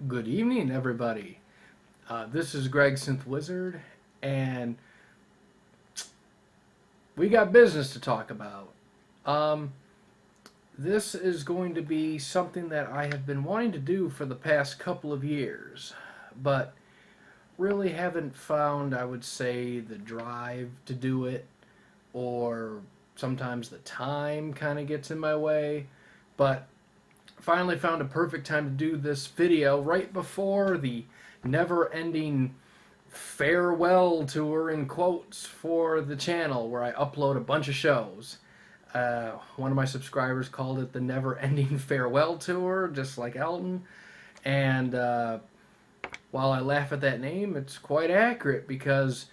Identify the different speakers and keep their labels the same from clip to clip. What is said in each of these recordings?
Speaker 1: Good evening, everybody. This is GregsynthWizard, and we got business to talk about. Um, this is going to be something that I have been wanting to do for the past couple of years, but really haven't found, I would say, the drive to do it, or sometimes the time kind of gets in my way. But finally found a perfect time to do this video right before the never ending farewell tour in quotes for the channel where I upload a bunch of shows. One of my subscribers called it the never ending farewell tour, just like Elton. And while I laugh at that name, it's quite accurate because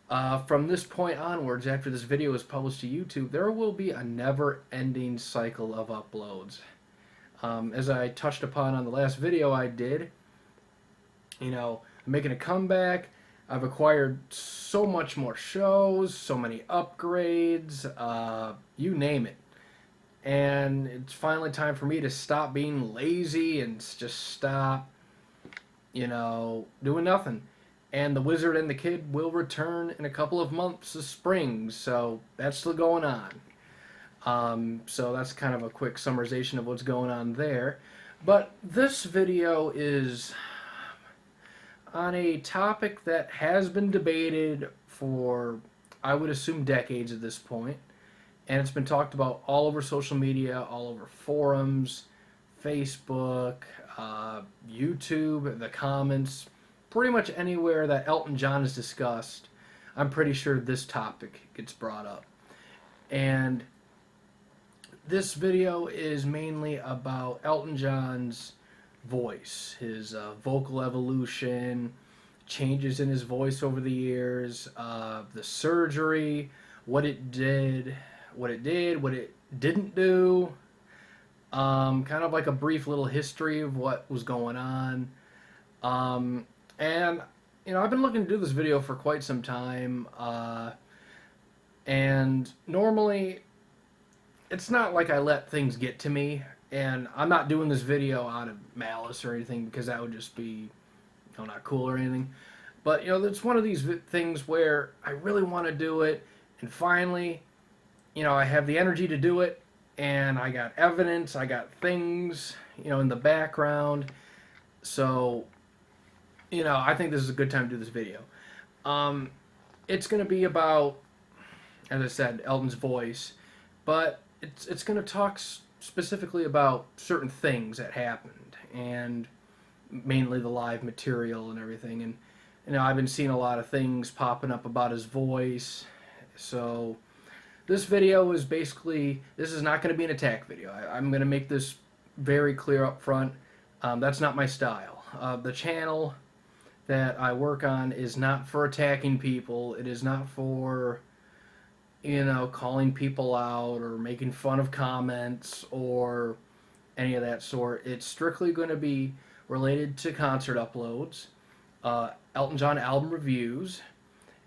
Speaker 1: from this point onwards, after this video is published to YouTube, there will be a never ending cycle of uploads. As I touched upon on the last video I did, I'm making a comeback. I've acquired so much more shows, so many upgrades, you name it. And it's finally time for me to stop being lazy and just stop, doing nothing. And the Wizard and the Kid will return in a couple of months of spring, so that's still going on. So that's kind of a quick summarization of what's going on there. But this video is on a topic that has been debated for, I would assume, decades at this point. And it's been talked about all over social media, all over forums, Facebook, YouTube, the comments, pretty much anywhere that Elton John is discussed. I'm pretty sure this topic gets brought up. And this video is mainly about Elton John's voice, his vocal evolution, changes in his voice over the years, the surgery, what it did, what it didn't do, kind of like a brief little history of what was going on. And, I've been looking to do this video for quite some time, and normally it's not like I let things get to me, and I'm not doing this video out of malice or anything because that would just be, not cool or anything. But, it's one of these things where I really want to do it, and finally, I have the energy to do it, and I got evidence, I got things, in the background. So, I think this is a good time to do this video. It's going to be about, as I said, Elton's voice, but it's going to talk specifically about certain things that happened, and mainly the live material and everything. And I've been seeing a lot of things popping up about his voice. So this video is basically, this is not going to be an attack video. I'm going to make this very clear up front. That's not my style. The channel that I work on is not for attacking people. It is not for calling people out or making fun of comments or any of that sort. It's strictly going to be related to concert uploads, Elton John album reviews,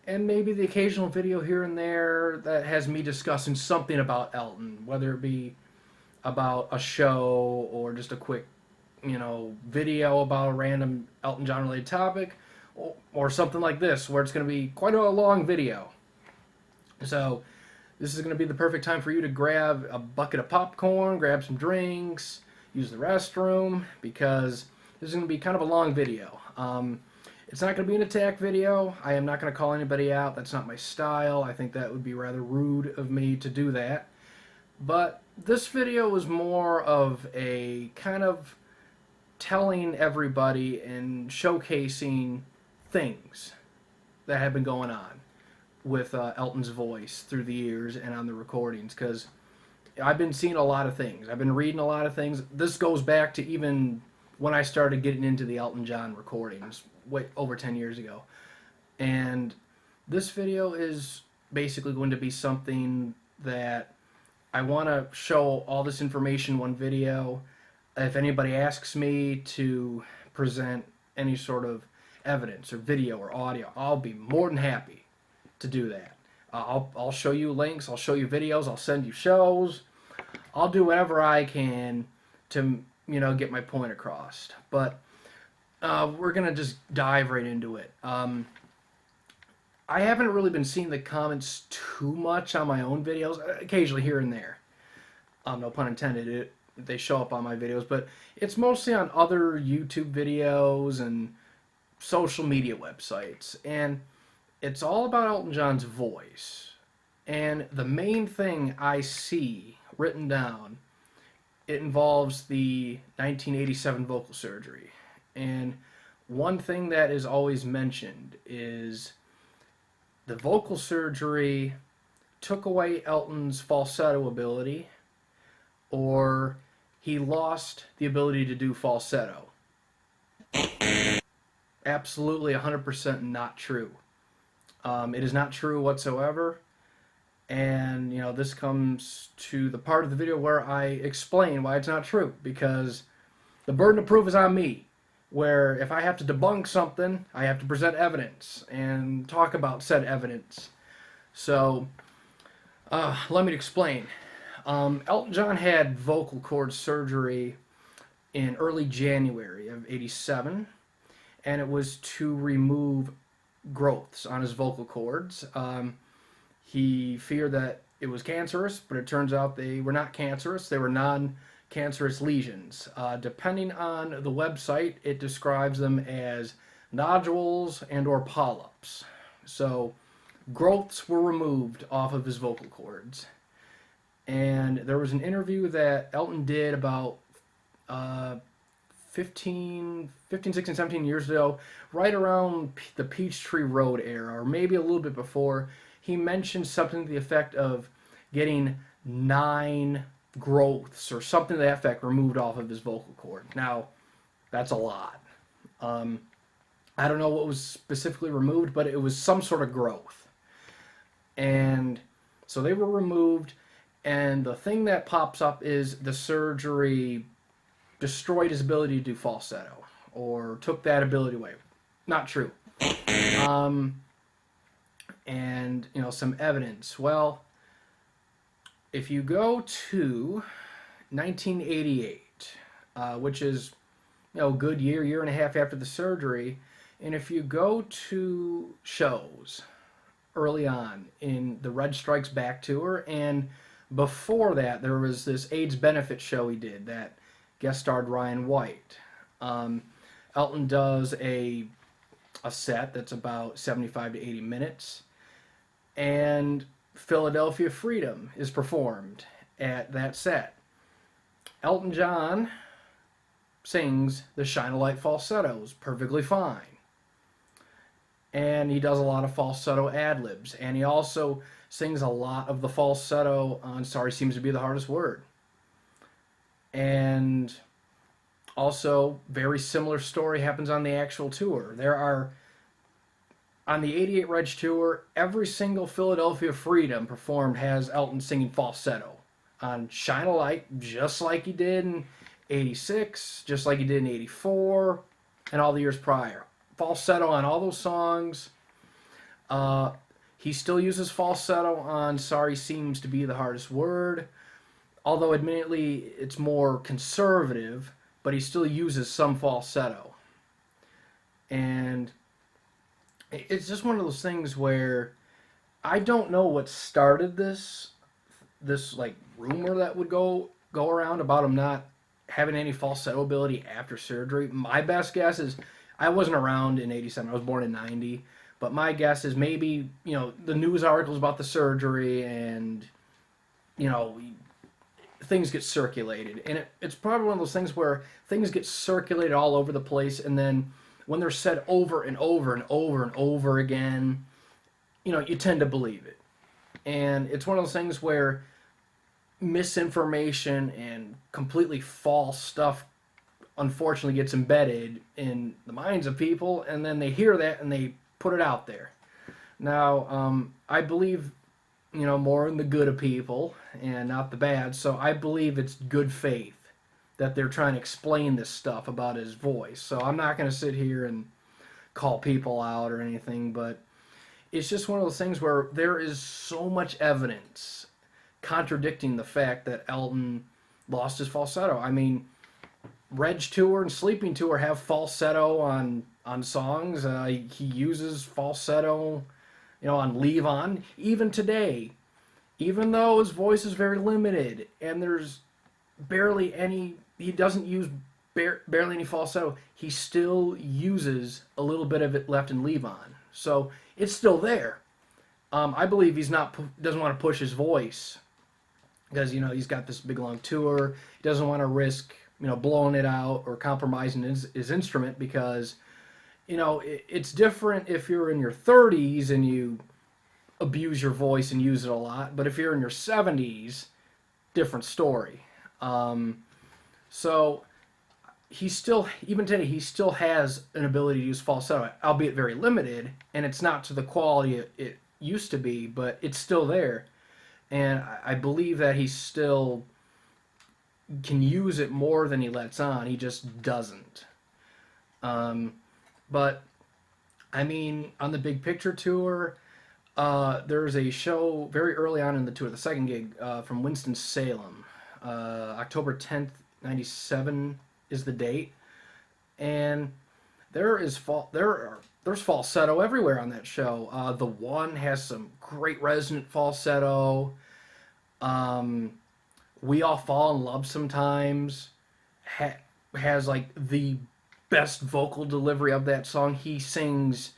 Speaker 1: and maybe the occasional video here and there that has me discussing something about Elton, whether it be about a show or just a quick, video about a random Elton John related topic, or something like this, where it's going to be quite a long video. So this is going to be the perfect time for you to grab a bucket of popcorn, grab some drinks, use the restroom, because this is going to be kind of a long video. It's not going to be an attack video. I am not going to call anybody out. That's not my style. I think that would be rather rude of me to do that. But this video is more of a kind of telling everybody and showcasing things that have been going on with Elton's voice through the years and on the recordings, because I've been seeing a lot of things. I've been reading a lot of things. This goes back to even when I started getting into the Elton John recordings way over 10 years ago. And this video is basically going to be something that I want to show all this information in one video. If anybody asks me to present any sort of evidence or video or audio, I'll be more than happy to do that. I'll show you links, I'll show you videos, I'll send you shows. I'll do whatever I can to, get my point across. But we're gonna just dive right into it. I haven't really been seeing the comments too much on my own videos, occasionally here and there. No pun intended. They show up on my videos, but it's mostly on other YouTube videos and social media websites, and it's all about Elton John's voice. And the main thing I see written down, it involves the 1987 vocal surgery. And one thing that is always mentioned is the vocal surgery took away Elton's falsetto ability, or he lost the ability to do falsetto. Absolutely 100% not true. It is not true whatsoever. And, this comes to the part of the video where I explain why it's not true, because the burden of proof is on me. Where if I have to debunk something, I have to present evidence and talk about said evidence. So, let me explain. Elton John had vocal cord surgery in early January of '87, and it was to remove growths on his vocal cords. He feared that it was cancerous, but it turns out they were not cancerous. They were non-cancerous lesions. Depending on the website, it describes them as nodules and or polyps. So growths were removed off of his vocal cords. And there was an interview that Elton did about 16, 17 years ago, right around the Peachtree Road era, or maybe a little bit before. He mentioned something to the effect of getting 9 growths or something to that effect removed off of his vocal cord. Now, that's a lot. I don't know what was specifically removed, but it was some sort of growth. And so they were removed, and the thing that pops up is the surgery destroyed his ability to do falsetto, or took that ability away. Not true. And some evidence. Well, if you go to 1988, which is a good year and a half after the surgery, and if you go to shows early on in the Red Strikes Back tour, and before that there was this AIDS benefit show he did that guest starred Ryan White. Elton does a set that's about 75 to 80 minutes, and Philadelphia Freedom is performed at that set. Elton John sings the Shine a Light falsettos perfectly fine. And he does a lot of falsetto ad-libs. And he also sings a lot of the falsetto on Sorry Seems to Be the Hardest Word. And also, very similar story happens on the actual tour. On the '88 Reg tour, every single Philadelphia Freedom performed has Elton singing falsetto on Shine a Light, just like he did in '86, just like he did in '84, and all the years prior. Falsetto on all those songs. He still uses falsetto on Sorry Seems to Be the Hardest Word, although admittedly it's more conservative, but he still uses some falsetto. And it's just one of those things where I don't know what started this like rumor that would go around about him not having any falsetto ability after surgery. My best guess is I wasn't around in '87. I was born in '90, but my guess is maybe the news articles about the surgery and things get circulated, and it's probably one of those things where things get circulated all over the place, and then when they're said over and over and over and over again, you tend to believe it. And it's one of those things where misinformation and completely false stuff unfortunately gets embedded in the minds of people, and then they hear that and they put it out there. Now, I believe, more in the good of people and not the bad, so I believe it's good faith that they're trying to explain this stuff about his voice. So I'm not going to sit here and call people out or anything, but it's just one of those things where there is so much evidence contradicting the fact that Elton lost his falsetto. I mean, Reg Tour and Sleeping Tour have falsetto on songs. He uses falsetto, on Leave On. Even today, even though his voice is very limited and there's barely any, he doesn't use barely any falsetto. He still uses a little bit of it left in Leave On, so it's still there. I believe he's not doesn't want to push his voice because he's got this big long tour. He doesn't want to risk blowing it out or compromising his instrument because it's different if you're in your 30s and you abuse your voice and use it a lot, but if you're in your 70s, different story. So he still, even today, he still has an ability to use falsetto, albeit very limited, and it's not to the quality it used to be, but it's still there. And I believe that he still can use it more than he lets on. He just doesn't. But I mean, on the Big Picture tour, there's a show very early on in the tour, the second gig, from Winston-Salem. October 10th, 97 is the date. And there's falsetto everywhere on that show. The One has some great resonant falsetto. We All Fall in Love Sometimes has like the best vocal delivery of that song. He sings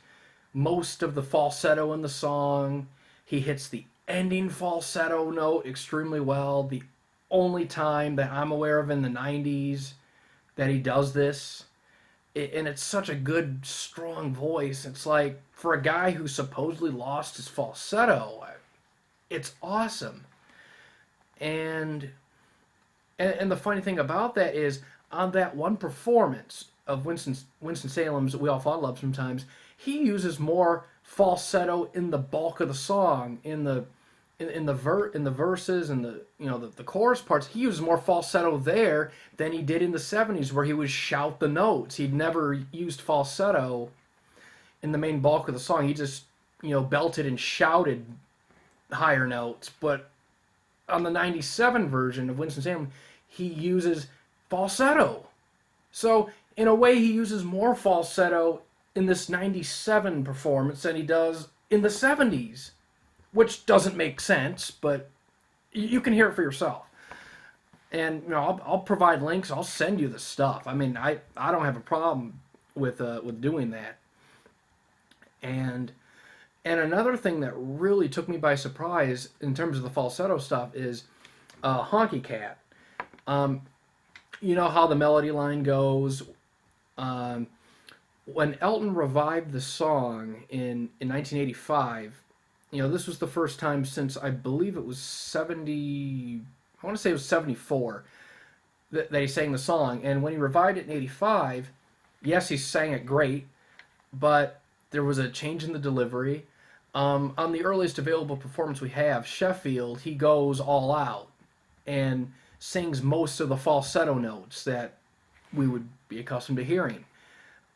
Speaker 1: most of the falsetto in the song. He hits the ending falsetto note extremely well. The only time that I'm aware of in the 90s that he does this. And it's such a good, strong voice. It's like, for a guy who supposedly lost his falsetto, it's awesome. And the funny thing about that is, on that one performance of Winston-Salem's "We All Fall in Love Sometimes," he uses more falsetto in the bulk of the song, in the verses and the chorus parts. He uses more falsetto there than he did in the 70s, where he would shout the notes. He'd never used falsetto in the main bulk of the song. He just belted and shouted higher notes. But on the 97 version of Winston-Salem, he uses falsetto. So in a way, he uses more falsetto in this 97 performance than he does in the 70s, which doesn't make sense, but you can hear it for yourself. And I'll provide links. I'll send you the stuff. I mean, I don't have a problem with doing that. And another thing that really took me by surprise in terms of the falsetto stuff is Honky Cat. You know how the melody line goes. When Elton revived the song in 1985, this was the first time since, I believe it was 70, I want to say it was 74, that he sang the song. And when he revived it in 85, yes, he sang it great, but there was a change in the delivery. On the earliest available performance we have, Sheffield, he goes all out and sings most of the falsetto notes that we would be accustomed to hearing.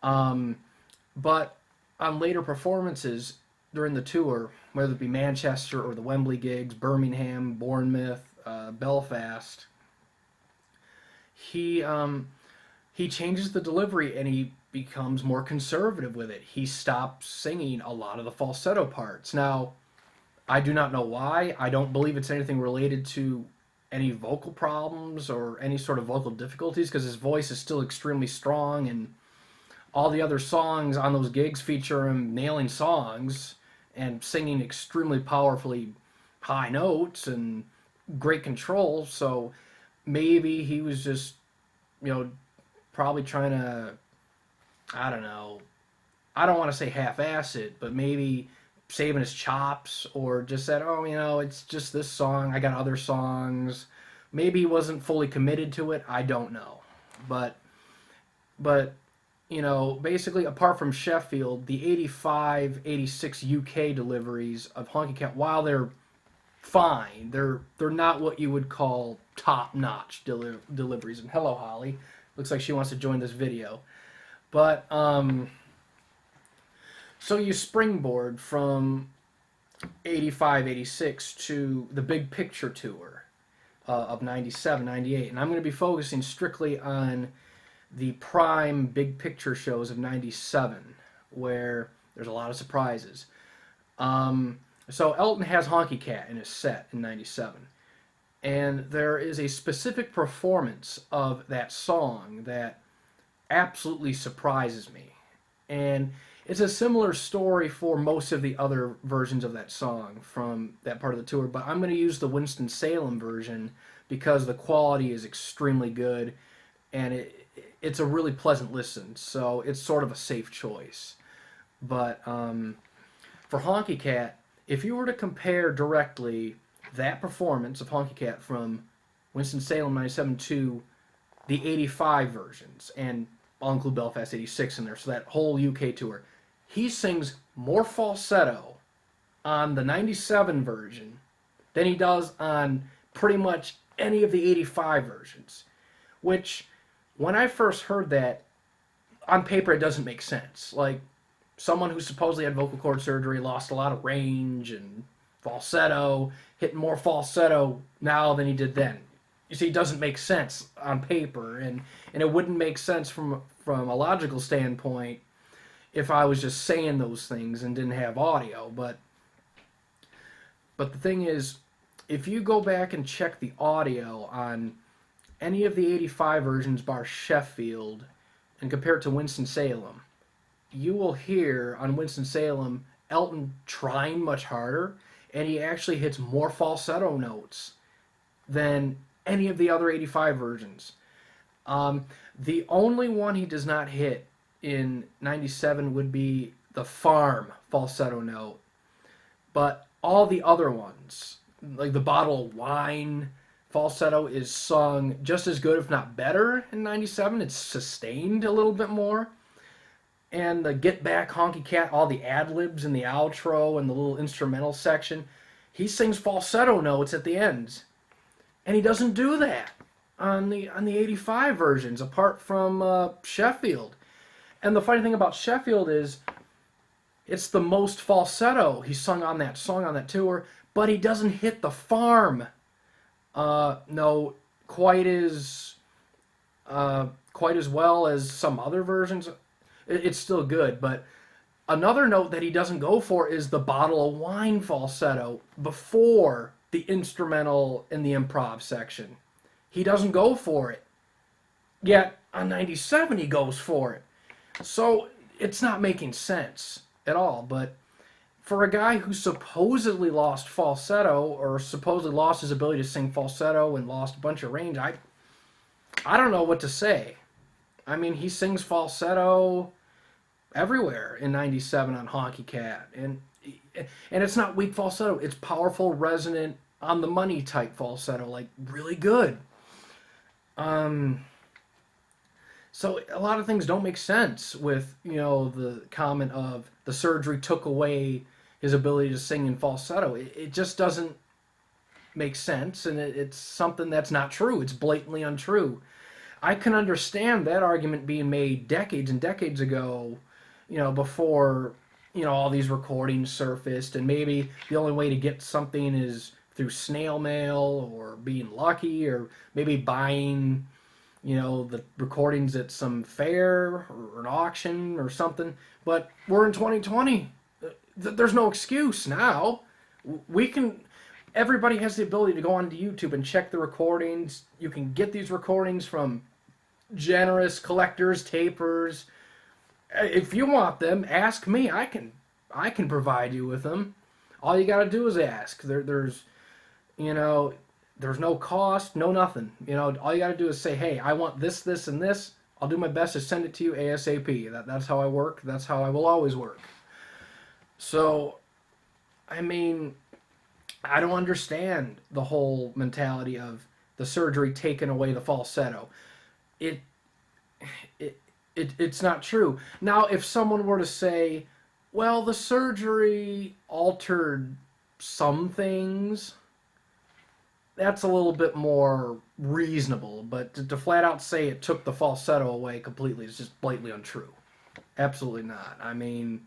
Speaker 1: But on later performances during the tour, whether it be Manchester or the Wembley gigs, Birmingham, Bournemouth, Belfast, he changes the delivery and he becomes more conservative with it. He stops singing a lot of the falsetto parts. Now, I do not know why. I don't believe it's anything related to any vocal problems or any sort of vocal difficulties, because his voice is still extremely strong, and all the other songs on those gigs feature him nailing songs and singing extremely powerfully high notes and great control. So maybe he was just, probably trying to, I don't know, I don't want to say half-ass it, but maybe saving his chops, or just said, it's just this song, I got other songs. Maybe he wasn't fully committed to it, I don't know. But basically, apart from Sheffield, the 85, 86 UK deliveries of Honky Cat, while they're fine, they're not what you would call top-notch deliveries. And hello, Holly. Looks like she wants to join this video. But, so you springboard from 85, 86 to the Big Picture tour of 97, 98. And I'm going to be focusing strictly on the prime big picture shows of '97, where there's a lot of surprises. Um, so Elton has Honky Cat in his set in '97, and there is a specific performance of that song that absolutely surprises me. And it's a similar story for most of the other versions of that song from that part of the tour, but I'm going to use the Winston-Salem version because the quality is extremely good and it's a really pleasant listen, so it's sort of a safe choice. But for Honky Cat, if you were to compare directly that performance of Honky Cat from Winston-Salem 97 to the 85 versions, and I'll include Belfast 86 in there, so that whole UK tour, he sings more falsetto on the 97 version than he does on pretty much any of the 85 versions. Which, when I first heard that, on paper it doesn't make sense. Like, someone who supposedly had vocal cord surgery lost a lot of range and falsetto, hitting more falsetto now than he did then. You see, it doesn't make sense on paper, and it wouldn't make sense from a logical standpoint if I was just saying those things and didn't have audio. But the thing is, if you go back and check the audio on any of the 85 versions bar Sheffield and compare it to Winston-Salem, you will hear on Winston-Salem Elton trying much harder, and he actually hits more falsetto notes than any of the other 85 versions. The only one he does not hit in 97 would be the farm falsetto note. But all the other ones, like the bottle of wine falsetto, is sung just as good, if not better, in '97. It's sustained a little bit more. And the Get Back Honky Cat, all the ad libs in the outro and the little instrumental section, he sings falsetto notes at the ends. And he doesn't do that on the 85 versions, apart from Sheffield. And the funny thing about Sheffield is it's the most falsetto he's sung on that song on that tour, but he doesn't hit the farm no quite as well as some other versions. It's still good, but another note that he doesn't go for is the bottle of wine falsetto before the instrumental in the improv section. He doesn't go for it. Yet on 97 he goes for it. So it's not making sense at all. But for a guy who supposedly lost falsetto, or supposedly lost his ability to sing falsetto and lost a bunch of range, I don't know what to say. I mean, he sings falsetto everywhere in '97 on Honky Cat, and it's not weak falsetto. It's powerful, resonant, on the money type falsetto, like really good. So a lot of things don't make sense with the comment of the surgery took away his ability to sing in falsetto. It just doesn't make sense, and it's something that's not true. It's blatantly untrue. I can understand that argument being made decades and decades ago, before, all these recordings surfaced, and maybe the only way to get something is through snail mail or being lucky or maybe buying, the recordings at some fair or an auction or something. But we're in 2020. There's no excuse now. Everybody has the ability to go onto YouTube and check the recordings. You can get these recordings from generous collectors, tapers. If you want them, ask me. I can provide you with them. All you got to do is ask. There's no cost, no nothing. All you got to do is say, hey, I want this, this, and this. I'll do my best to send it to you ASAP. That's how I work. That's how I will always work. So, I mean, I don't understand the whole mentality of the surgery taking away the falsetto. It's not true. Now, if someone were to say, well, the surgery altered some things, that's a little bit more reasonable. But to flat out say it took the falsetto away completely is just blatantly untrue. Absolutely not. I mean,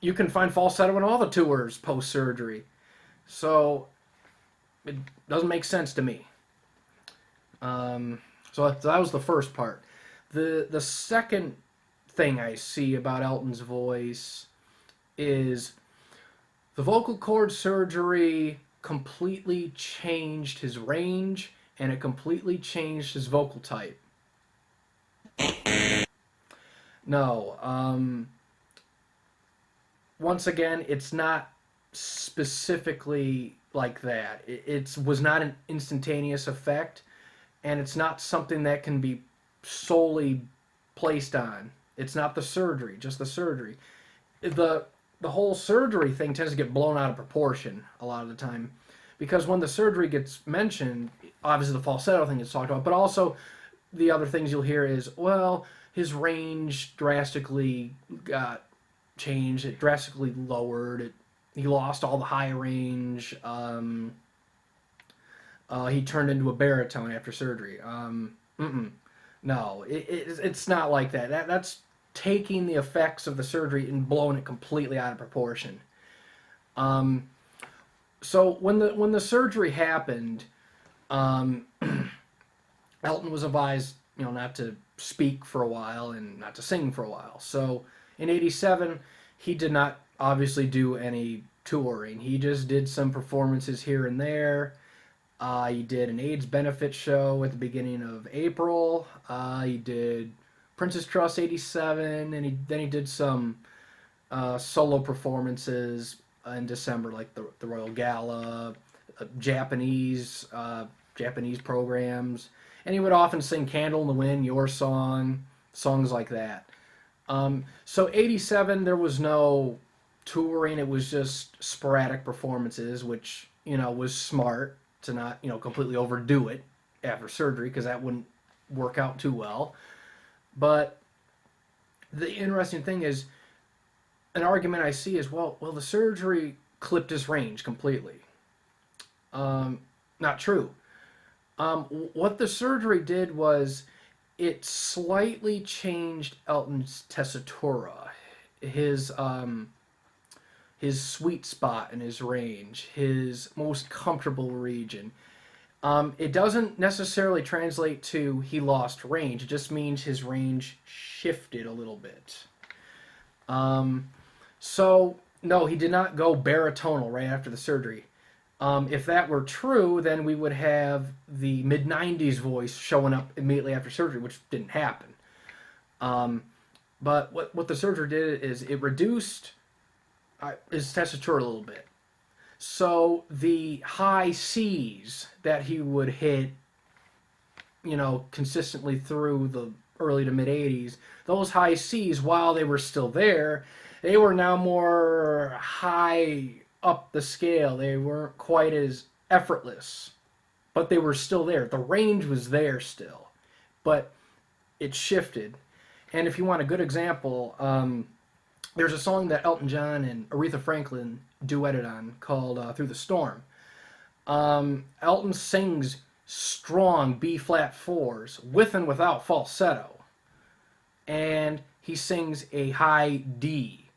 Speaker 1: you can find falsetto in all the tours post-surgery. So it doesn't make sense to me. So that was the first part. The second thing I see about Elton's voice is the vocal cord surgery completely changed his range and it completely changed his vocal type. No, once again, it's not specifically like that. It was not an instantaneous effect, and it's not something that can be solely placed on. It's not the surgery, just the surgery. The the whole surgery thing tends to get blown out of proportion a lot of the time, because when the surgery gets mentioned, obviously the falsetto thing is talked about, but also the other things you'll hear is, well, his range drastically got changed. It drastically lowered. He lost all the high range. He turned into a baritone after surgery. No, it's not like that. That's taking the effects of the surgery and blowing it completely out of proportion. Um, so when the surgery happened, um, Elton was advised, not to speak for a while and not to sing for a while. So in '87, he did not obviously do any touring. He just did some performances here and there. He did an AIDS benefit show at the beginning of April. He did Princess Trust '87, and then he did some solo performances in December, like the Royal Gala, Japanese programs, and he would often sing "Candle in the Wind," "Your Song," songs like that. So '87, there was no touring; it was just sporadic performances, which was smart to not completely overdo it after surgery because that wouldn't work out too well. But the interesting thing is, an argument I see is, well, the surgery clipped his range completely. Not true. What the surgery did was it slightly changed Elton's tessitura, his his sweet spot in his range, his most comfortable region. It doesn't necessarily translate to he lost range. It just means his range shifted a little bit. So no, he did not go baritonal right after the surgery. If that were true, then we would have the mid '90s voice showing up immediately after surgery, which didn't happen. Um, but what the surgery did is it reduced his tessitura a little bit. So the high C's that he would hit, consistently through the early to mid '80s, those high C's, while they were still there, they were now more high up the scale. They weren't quite as effortless, but they were still there. The range was there still, but it shifted. And if you want a good example, there's a song that Elton John and Aretha Franklin duetted on called "Through the Storm." Elton sings strong B flat fours with and without falsetto, and he sings a high D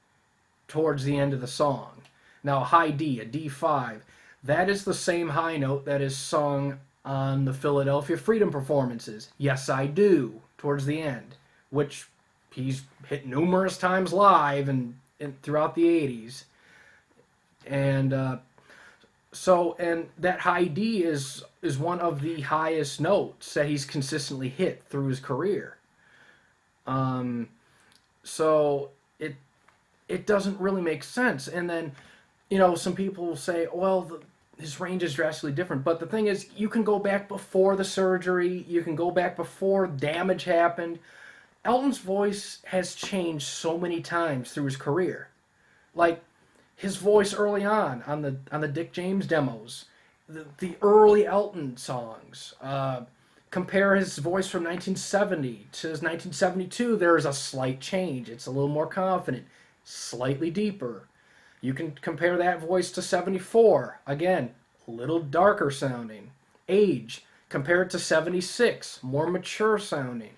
Speaker 1: towards the end of the song. Now, a high D, a D5, that is the same high note that is sung on the Philadelphia Freedom performances. Yes, I Do, towards the end, which he's hit numerous times live and throughout the '80s. And and that high D is one of the highest notes that he's consistently hit through his career. Um, so it doesn't really make sense. And then some people will say, well, his range is drastically different. But the thing is, you can go back before the surgery. You can go back before damage happened. Elton's voice has changed so many times through his career. Like his voice early on the Dick James demos, the early Elton songs. Compare his voice from 1970 to his 1972. There is a slight change. It's a little more confident, slightly deeper. You can compare that voice to '74. Again, a little darker sounding. Age. Compare it to '76. More mature sounding.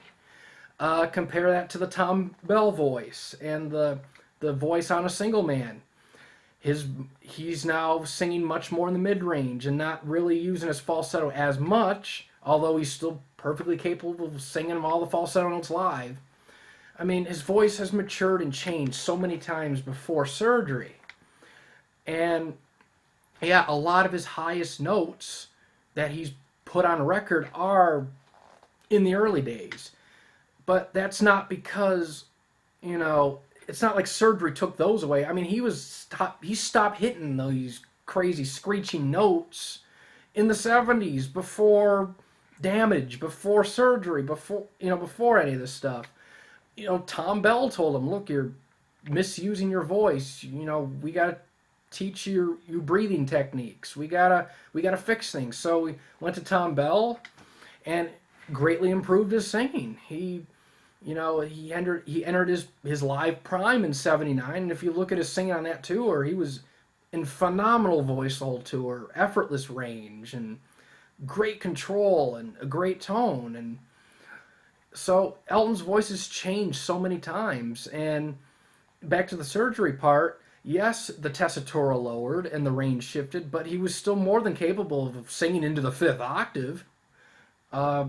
Speaker 1: Compare that to the Tom Bell voice and the voice on A Single Man. his he's now singing much more in the mid range and not really using his falsetto as much, although he's still perfectly capable of singing all the falsetto notes live. I mean, his voice has matured and changed so many times before surgery. And yeah, a lot of his highest notes that he's put on record are in the early days. But that's not because, you know, it's not like surgery took those away. I mean, he stopped hitting those crazy screeching notes in the 70s before damage, before surgery, before any of this stuff. Tom Bell told him, "Look, you're misusing your voice. We got to teach you breathing techniques. We gotta fix things." So we went to Tom Bell and greatly improved his singing. He entered his live prime in '79, and if you look at his singing on that tour, he was in phenomenal voice the whole tour, effortless range and great control and a great tone. And so Elton's voice has changed so many times. And back to the surgery part, yes, the tessitura lowered and the range shifted, but he was still more than capable of singing into the fifth octave. Uh,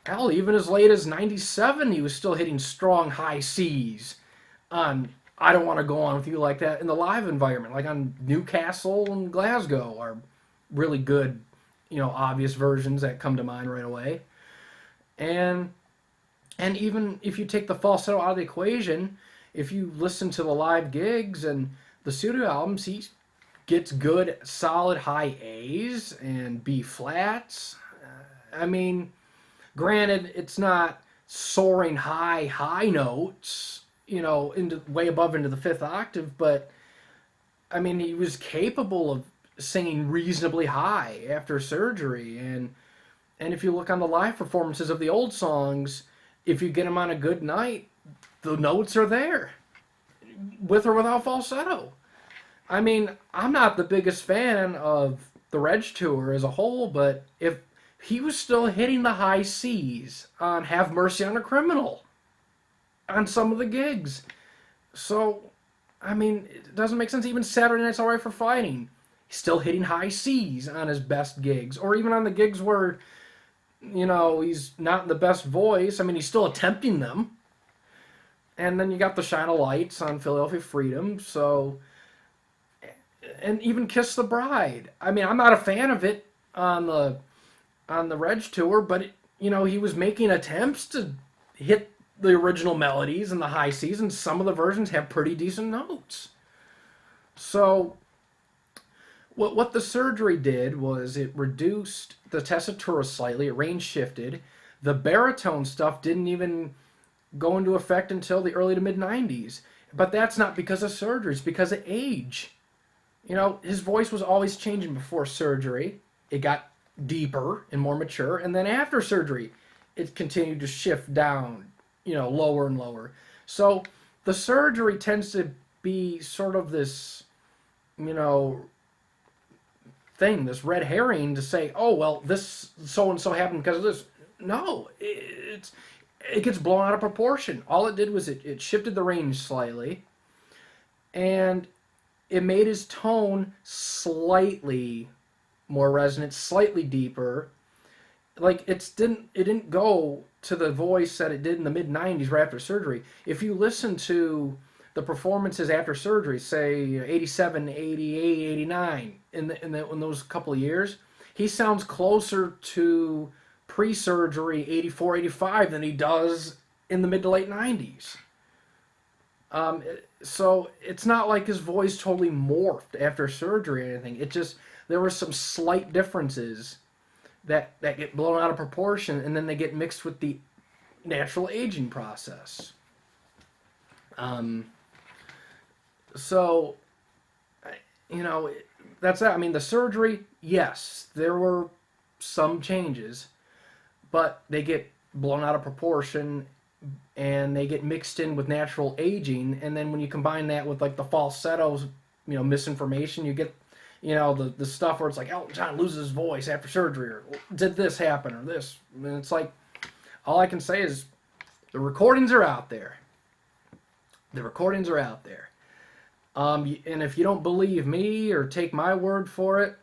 Speaker 1: Hell, even as late as '97, he was still hitting strong high C's on "I Don't Want to Go On With You Like That" in the live environment, like on Newcastle and Glasgow are really good, obvious versions that come to mind right away. And even if you take the falsetto out of the equation, if you listen to the live gigs and the studio albums, he gets good, solid high A's and B flats. I mean, granted, it's not soaring high notes, into way above into the fifth octave, but I mean, he was capable of singing reasonably high after surgery. And if you look on the live performances of the old songs, if you get him on a good night, the notes are there, with or without falsetto. I mean, I'm not the biggest fan of the Reg Tour as a whole, but if he was still hitting the high C's on "Have Mercy on a Criminal" on some of the gigs. So, I mean, it doesn't make sense. Even "Saturday Night's Alright for Fighting," he's still hitting high C's on his best gigs, or even on the gigs where he's not in the best voice. I mean, he's still attempting them. And then you got the "Shine a Lights" on "Philadelphia Freedom." So, and even "Kiss the Bride." I mean, I'm not a fan of it on the Reg Tour, but he was making attempts to hit the original melodies and the high C's, and some of the versions have pretty decent notes. So what the surgery did was it reduced the tessitura slightly, it range shifted. The baritone stuff didn't even go into effect until the early to mid '90s. But that's not because of surgery, it's because of age. His voice was always changing before surgery. It got deeper and more mature, and then after surgery it continued to shift down, lower and lower. So the surgery tends to be sort of this thing, this red herring to say, "Oh, well, this so and so happened because of this." No, it gets blown out of proportion. All it did was it shifted the range slightly, and it made his tone slightly more resonant, slightly deeper. Like it didn't go to the voice that it did in the mid '90s right after surgery. If you listen to the performances after surgery, say '87, '88, '89, in those couple of years, he sounds closer to pre-surgery '84, '85 than he does in the mid to late '90s. So it's not like his voice totally morphed after surgery or anything. It just, there were some slight differences that get blown out of proportion, and then they get mixed with the natural aging process. So, that's that. I mean, the surgery, yes, there were some changes, but they get blown out of proportion and they get mixed in with natural aging. And then when you combine that with like the falsettos, misinformation, you get, the stuff where it's like Elton John loses his voice after surgery, or did this happen, or this. And it's like, all I can say is the recordings are out there. The recordings are out there. And if you don't believe me or take my word for it,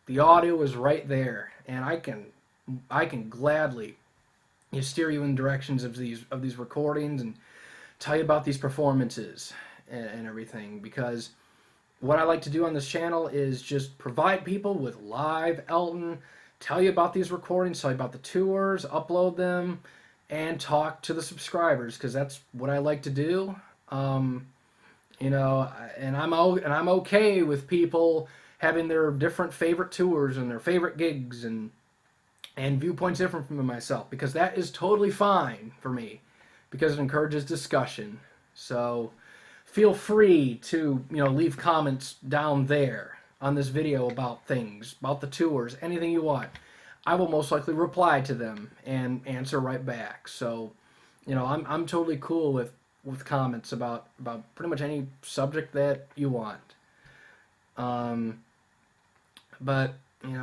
Speaker 1: the audio is right there, and I can gladly steer you in directions of these recordings and tell you about these performances and everything, because what I like to do on this channel is just provide people with live Elton, tell you about these recordings, tell you about the tours, upload them, and talk to the subscribers, because that's what I like to do. Um, and I'm okay with people having their different favorite tours and their favorite gigs and viewpoints different from myself, because that is totally fine for me, because it encourages discussion. So feel free to leave comments down there on this video about things, about the tours, anything you want. I will most likely reply to them and answer right back. So I'm totally cool with comments about pretty much any subject that you want. Um, but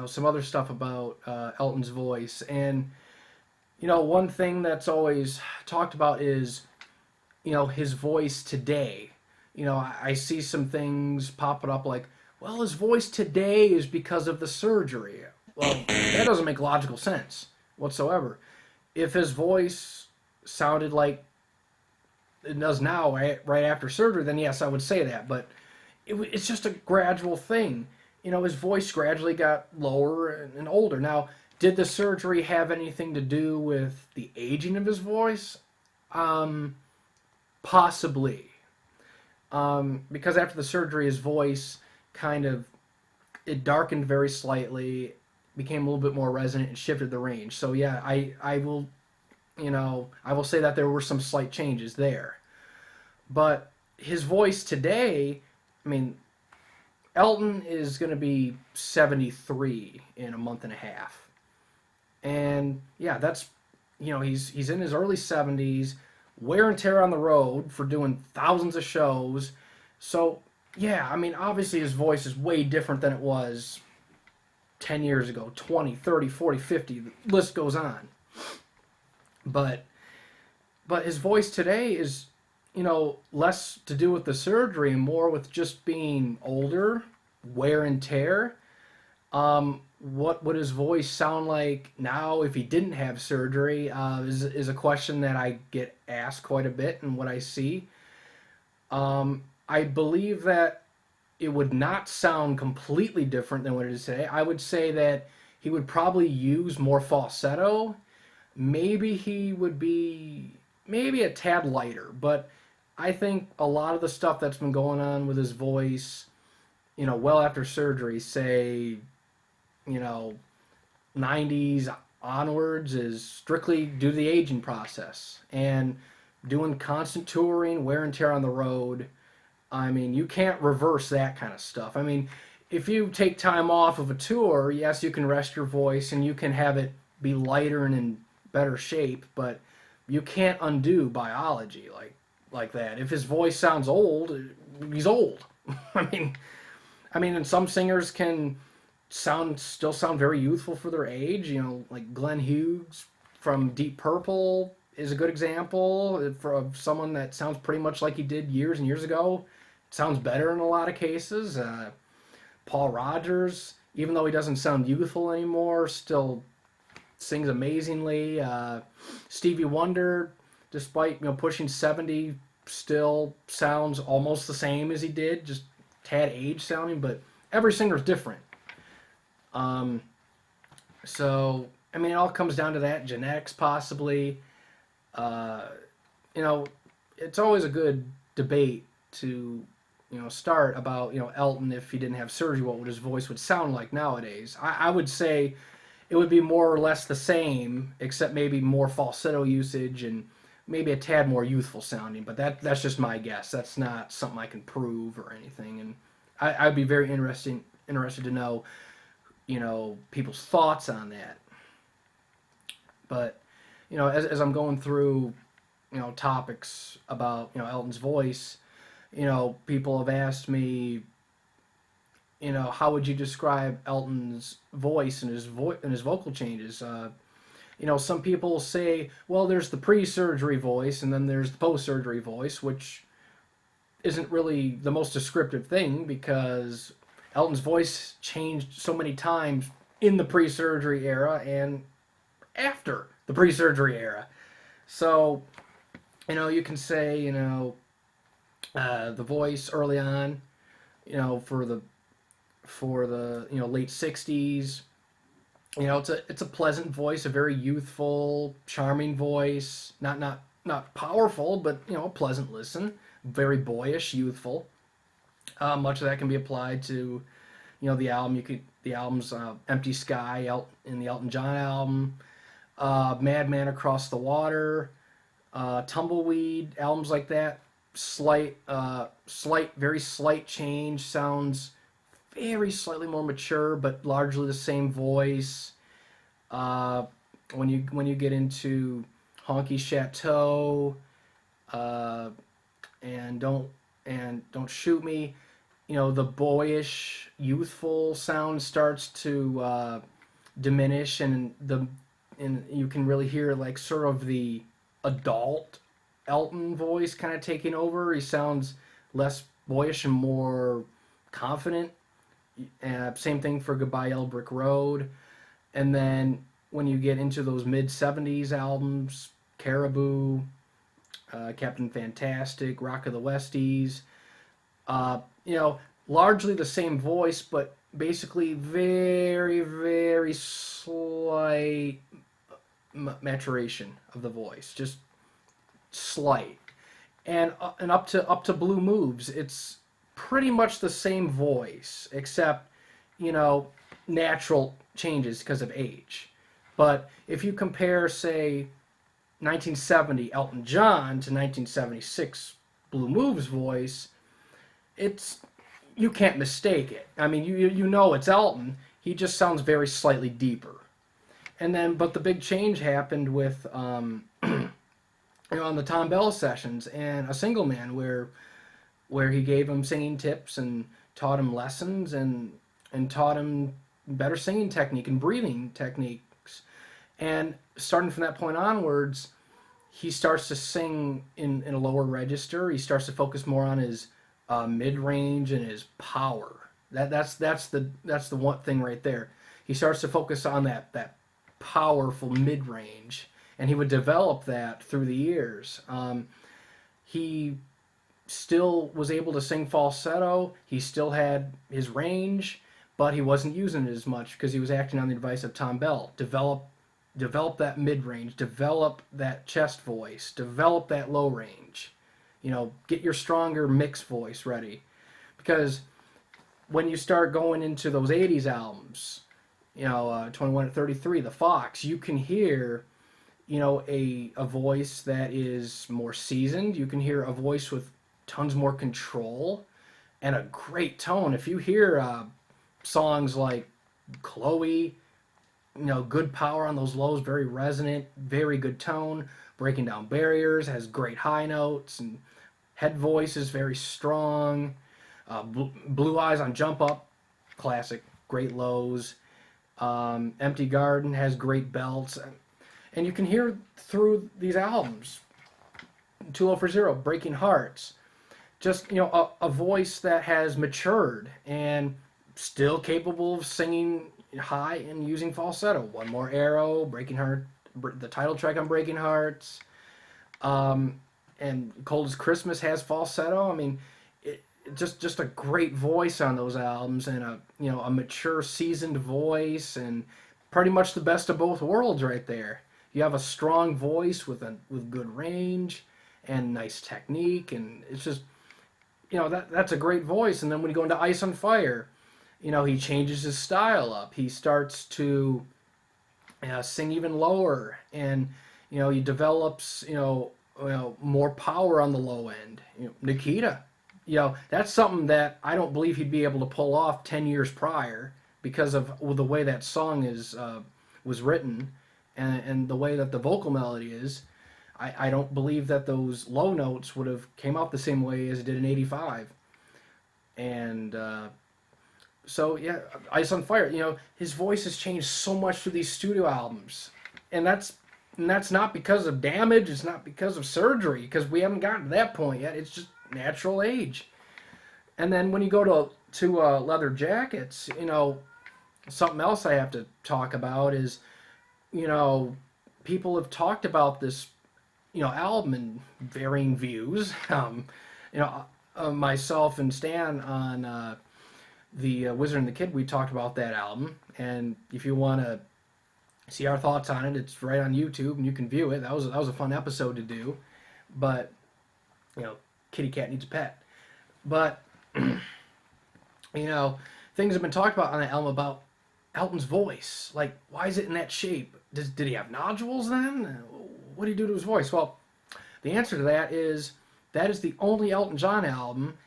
Speaker 1: some other stuff about Elton's voice, and one thing that's always talked about is his voice today. I see some things popping up like, well, his voice today is because of the surgery. Well, that doesn't make logical sense whatsoever. If his voice sounded like it does now, right after surgery, then yes, I would say that. But it's just a gradual thing. His voice gradually got lower and older. Now, did the surgery have anything to do with the aging of his voice? Possibly. Because after the surgery, his voice it darkened very slightly, became a little bit more resonant, and shifted the range. So yeah, I will I will say that there were some slight changes there. But his voice today, I mean, Elton is going to be 73 in a month and a half. And yeah, that's he's in his early 70s, wear and tear on the road for doing thousands of shows. So, yeah, I mean, obviously his voice is way different than it was 10 years ago, 20, 30, 40, 50, the list goes on. But his voice today is, less to do with the surgery and more with just being older, wear and tear. What would his voice sound like now if he didn't have surgery is a question that I get asked quite a bit and what I see. I believe that it would not sound completely different than what it is today. I would say that he would probably use more falsetto. Maybe he would be maybe a tad lighter, but I think a lot of the stuff that's been going on with his voice, well after surgery, say, 90s onwards, is strictly due to the aging process and doing constant touring, wear and tear on the road. I mean, you can't reverse that kind of stuff. I mean, if you take time off of a tour, yes, you can rest your voice and you can have it be lighter and in better shape, but you can't undo biology like that. If his voice sounds old, he's old. I mean, and some singers can still sound very youthful for their age. Like Glenn Hughes from Deep Purple is a good example of someone that sounds pretty much like he did years and years ago. Sounds better in a lot of cases. Paul Rodgers, even though he doesn't sound youthful anymore, still sings amazingly. Stevie Wonder, despite pushing 70, still sounds almost the same as he did, just tad age sounding. But every singer's different. So I mean, it all comes down to that, genetics possibly. It's always a good debate to start about Elton, if he didn't have surgery, what would his voice would sound like nowadays. I would say it would be more or less the same, except maybe more falsetto usage and maybe a tad more youthful sounding. But that's just my guess. That's not something I can prove or anything. And I'd be very interested to know people's thoughts on that. But as I'm going through topics about Elton's voice, people have asked me, how would you describe Elton's voice and his vocal changes? Some people say, well, there's the pre-surgery voice and then there's the post-surgery voice, which isn't really the most descriptive thing because Elton's voice changed so many times in the pre-surgery era and after the pre-surgery era. So, you can say, the voice early on, for the late '60s, it's a pleasant voice, a very youthful, charming voice. Not powerful, but a pleasant listen. Very boyish, youthful. Much of that can be applied to the album. The album's "Empty Sky" in the Elton John album, "Madman Across the Water," "Tumbleweed," albums like that. Very slight change. Sounds very slightly more mature, but largely the same voice. Uh, when you get into Honky Chateau, uh, and don't shoot me, the boyish, youthful sound starts to diminish, and you can really hear like sort of the adult Elton voice kind of taking over. He sounds less boyish and more confident. Same thing for Goodbye Yellow Brick Road. And then when you get into those mid '70s albums, Caribou, Captain Fantastic, Rock of the Westies, uh, you know, largely the same voice, but basically very, very slight maturation of the voice, just slight. And up to Blue Moves, it's pretty much the same voice, except you know natural changes because of age. But if you compare, say, 1970 Elton John to 1976 Blue Moves voice, it's you can't mistake it. I mean, you know it's Elton. He just sounds very slightly deeper. And then, but the big change happened with on the Tom Bell sessions and A Single Man, where he gave him singing tips and taught him lessons and taught him better singing technique and breathing techniques. And starting from that point onwards, he starts to sing in a lower register. He starts to focus more on his mid range and his power. That's the one thing right there. He starts to focus on that powerful mid range, and he would develop that through the years. He still was able to sing falsetto. He still had his range, but he wasn't using it as much because he was acting on the advice of Tom Bell. Develop that mid range, develop that chest voice, develop that low range. Get your stronger mix voice ready, because when you start going into those '80s albums, 21 to 33, the Fox, you can hear a voice that is more seasoned. You can hear a voice with tons more control and a great tone. If you hear songs like Chloe, good power on those lows, very resonant, very good tone, breaking down barriers, has great high notes, and head voice is very strong. Blue Eyes on Jump Up, classic, great lows. Empty Garden has great belts. And you can hear through these albums, 2040, Breaking Hearts, just, a voice that has matured and still capable of singing high and using falsetto. One More Arrow, Breaking Heart, the title track on Breaking Hearts, and Cold as Christmas has falsetto. I mean, just a great voice on those albums, and a mature, seasoned voice, and pretty much the best of both worlds right there. You have a strong voice with good range and nice technique, and it's just that's a great voice. And then when you go into Ice on Fire, he changes his style up. He starts to sing even lower, and he develops more power on the low end. Nikita, that's something that I don't believe he'd be able to pull off 10 years prior because of the way that song was written, and the way that the vocal melody is. I don't believe that those low notes would have came out the same way as it did in '85. And so yeah, Ice on Fire. His voice has changed so much through these studio albums, and that's not because of damage. It's not because of surgery, because we haven't gotten to that point yet. It's just natural age. And then when you go to Leather Jackets, something else I have to talk about is, you know, people have talked about this, album in varying views. You know, Myself and Stan on the Wizard and the Kid, we talked about that album, and if you want to see our thoughts on it, it's right on YouTube, and you can view it. That was a fun episode to do, but kitty cat needs a pet. But things have been talked about on that album about Elton's voice. Like, why is it in that shape? Did he have nodules then? What did he do to his voice? Well, the answer to that is the only Elton John album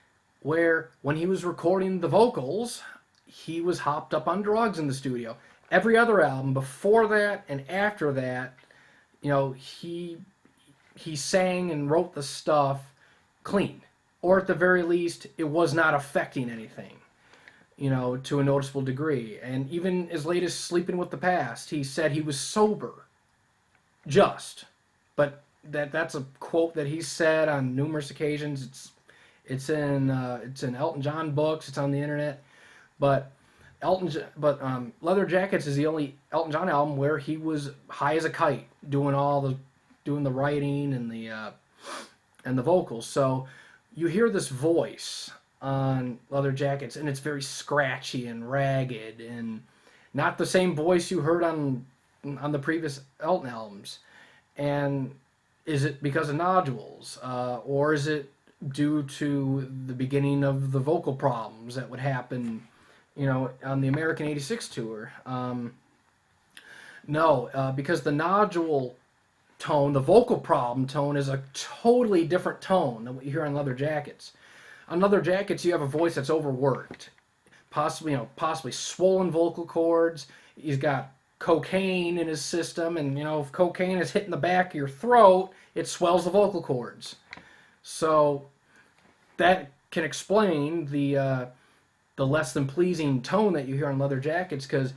Speaker 1: where, when he was recording the vocals, he was hopped up on drugs in the studio. Every other album before that and after that, he sang and wrote the stuff clean, or at the very least, it was not affecting anything, to a noticeable degree. And even as late as Sleeping with the Past, he said he was sober, but that's a quote that he said on numerous occasions. It's in Elton John books. It's on the internet. But Leather Jackets is the only Elton John album where he was high as a kite, doing the writing and the vocals. So you hear this voice on Leather Jackets, and it's very scratchy and ragged, and not the same voice you heard on the previous Elton albums. And is it because of nodules, or is it due to the beginning of the vocal problems that would happen, on the American '86 tour? No, because the nodule tone, the vocal problem tone, is a totally different tone than what you hear on Leather Jackets. On Leather Jackets, you have a voice that's overworked, possibly swollen vocal cords. He's got cocaine in his system, and if cocaine is hitting the back of your throat, it swells the vocal cords. So that can explain the less than pleasing tone that you hear on Leather Jackets. Because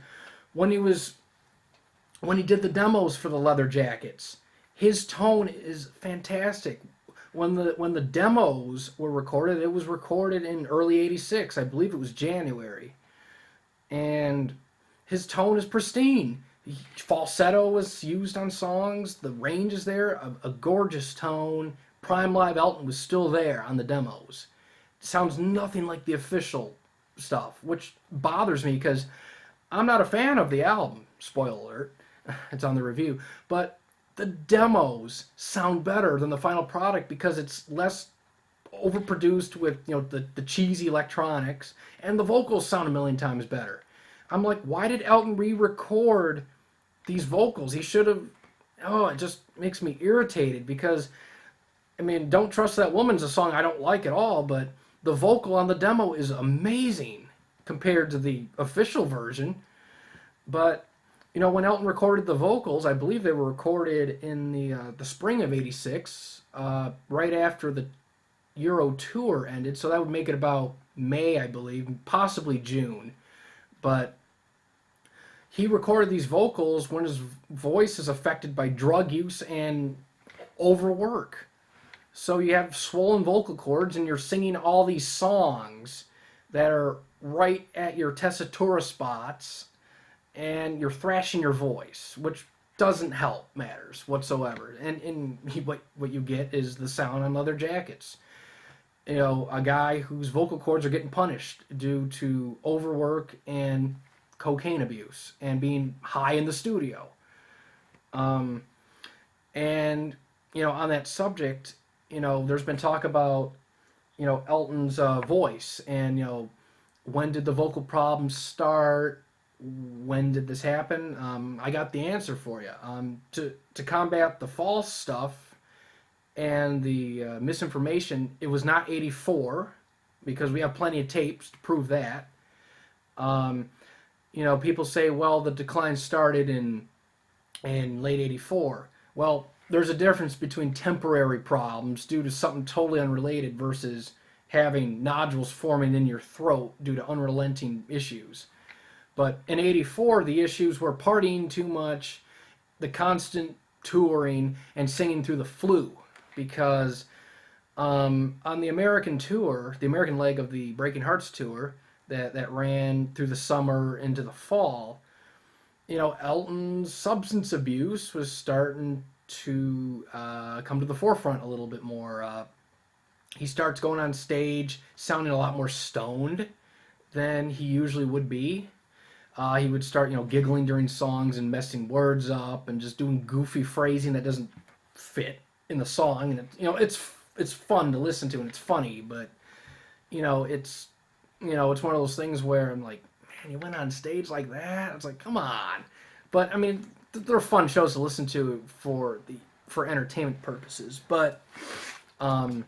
Speaker 1: when he did the demos for the Leather Jackets, his tone is fantastic. When the demos were recorded, it was recorded in early '86. I believe it was January, and his tone is pristine. Falsetto was used on songs. The range is there. A gorgeous tone. Prime Live Elton was still there on the demos. It sounds nothing like the official stuff, which bothers me because I'm not a fan of the album. Spoiler alert. It's on the review. But the demos sound better than the final product because it's less overproduced with the cheesy electronics, and the vocals sound a million times better. I'm like, why did Elton re-record these vocals? He should have. Oh, it just makes me irritated because, Don't Trust That Woman's a song I don't like at all, but the vocal on the demo is amazing compared to the official version. But when Elton recorded the vocals, I believe they were recorded in the spring of '86, right after the Euro tour ended. So that would make it about May, I believe, possibly June. But he recorded these vocals when his voice is affected by drug use and overwork. So you have swollen vocal cords, and you're singing all these songs that are right at your tessitura spots, and you're thrashing your voice, which doesn't help matters whatsoever. And what you get is the sound on Leather Jackets. A guy whose vocal cords are getting punished due to overwork and cocaine abuse and being high in the studio. And on that subject, there's been talk about Elton's voice, and when did the vocal problems start? When did this happen? I got the answer for you. To combat the false stuff and the misinformation, it was not '84, because we have plenty of tapes to prove that. People say, well, the decline started in late '84. Well, there's a difference between temporary problems due to something totally unrelated versus having nodules forming in your throat due to unrelenting issues. But in '84, the issues were partying too much, the constant touring, and singing through the flu, because On the American tour, the American leg of the Breaking Hearts tour that ran through the summer into the fall, Elton's substance abuse was starting to come to the forefront a little bit more. He starts going on stage sounding a lot more stoned than he usually would be. He would start, giggling during songs and messing words up and just doing goofy phrasing that doesn't fit in the song. And it's fun to listen to and it's funny, but it's it's one of those things where I'm like, man, you went on stage like that. It's like, come on. But I mean, they're fun shows to listen to for entertainment purposes. Um,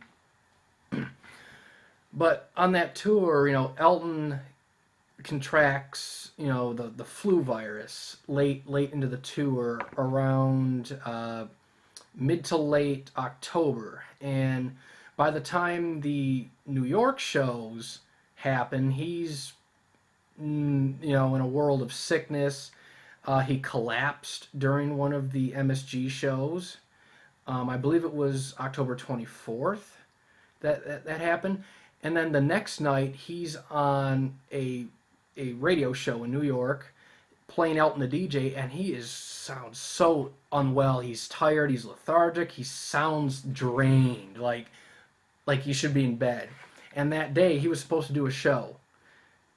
Speaker 1: but on that tour, Elton contracts, the flu virus late into the tour around mid to late October, and by the time the New York shows happen, he's in a world of sickness. He collapsed during one of the MSG shows. I believe it was October 24th that happened. And then the next night, he's on a radio show in New York playing Elton the DJ, and he sounds so unwell. He's tired. He's lethargic. He sounds drained, like he should be in bed. And that day, he was supposed to do a show,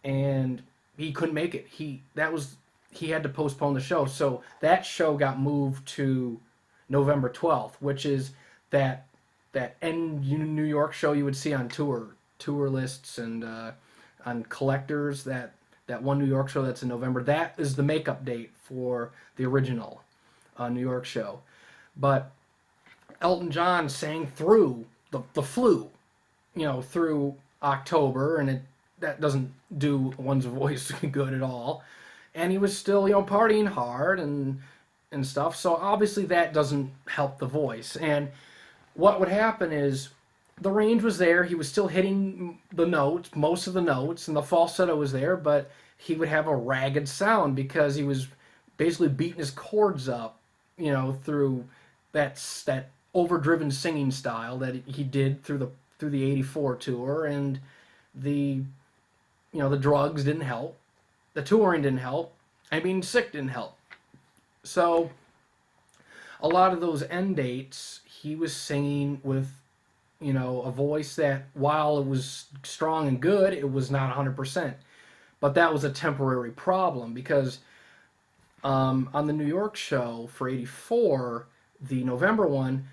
Speaker 1: and he couldn't make it. He had to postpone the show, so that show got moved to November 12th, which is that end New York show you would see on tour lists and on collectors. That one New York show that's in November. That is the makeup date for the original New York show. But Elton John sang through the flu, through October, and that doesn't do one's voice good at all. And he was still, partying hard and stuff. So obviously that doesn't help the voice. And what would happen is the range was there. He was still hitting the notes, most of the notes, and the falsetto was there, but he would have a ragged sound because he was basically beating his chords up, through that overdriven singing style that he did through the '84 tour, and the the drugs didn't help, the touring didn't help, and being sick didn't help. So a lot of those end dates, he was singing with a voice that, while it was strong and good, it was not 100%. But that was a temporary problem because on the New York show for '84, the November one,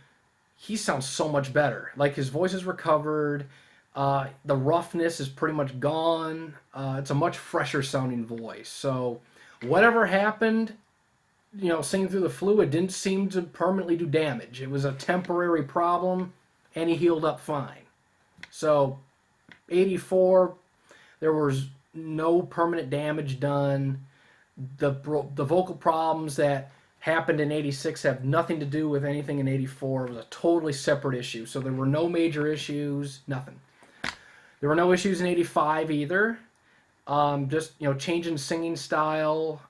Speaker 1: he sounds so much better. Like, his voice is recovered. The roughness is pretty much gone. It's a much fresher sounding voice. So whatever happened, singing through the flu, it didn't seem to permanently do damage. It was a temporary problem, and he healed up fine. So '84, there was no permanent damage done. The vocal problems that happened in '86 have nothing to do with anything in '84. It was a totally separate issue. So there were no major issues, nothing. There were no issues in '85 either. Just, changing singing style.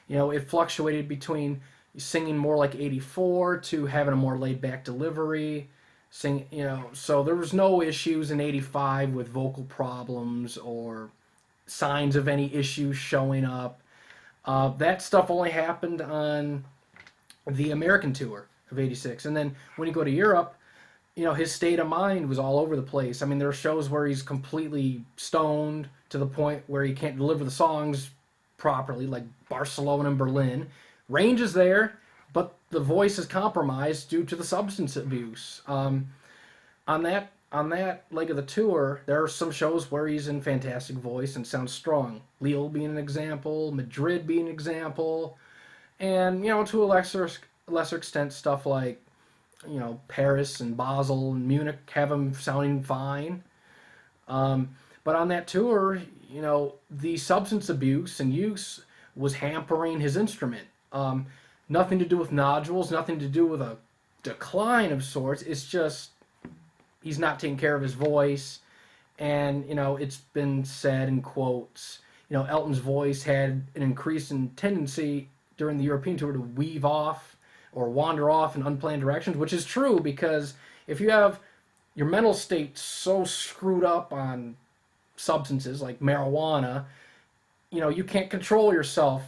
Speaker 1: It fluctuated between singing more like '84 to having a more laid back delivery. So there was no issues in '85 with vocal problems or signs of any issues showing up. That stuff only happened on the American tour of '86. And then when you go to Europe, his state of mind was all over the place. I mean, there are shows where he's completely stoned to the point where he can't deliver the songs properly, like Barcelona and Berlin. Range is there, but the voice is compromised due to the substance abuse. On that leg of the tour, there are some shows where he's in fantastic voice and sounds strong. Lille being an example, Madrid being an example, and to a lesser extent, stuff like Paris and Basel and Munich have him sounding fine. But on that tour, the substance abuse and use was hampering his instrument. Nothing to do with nodules, nothing to do with a decline of sorts. It's just he's not taking care of his voice. And, it's been said in quotes, Elton's voice had an increase in tendency during the European tour to weave off or wander off in unplanned directions, which is true because if you have your mental state's so screwed up on substances like marijuana, you can't control yourself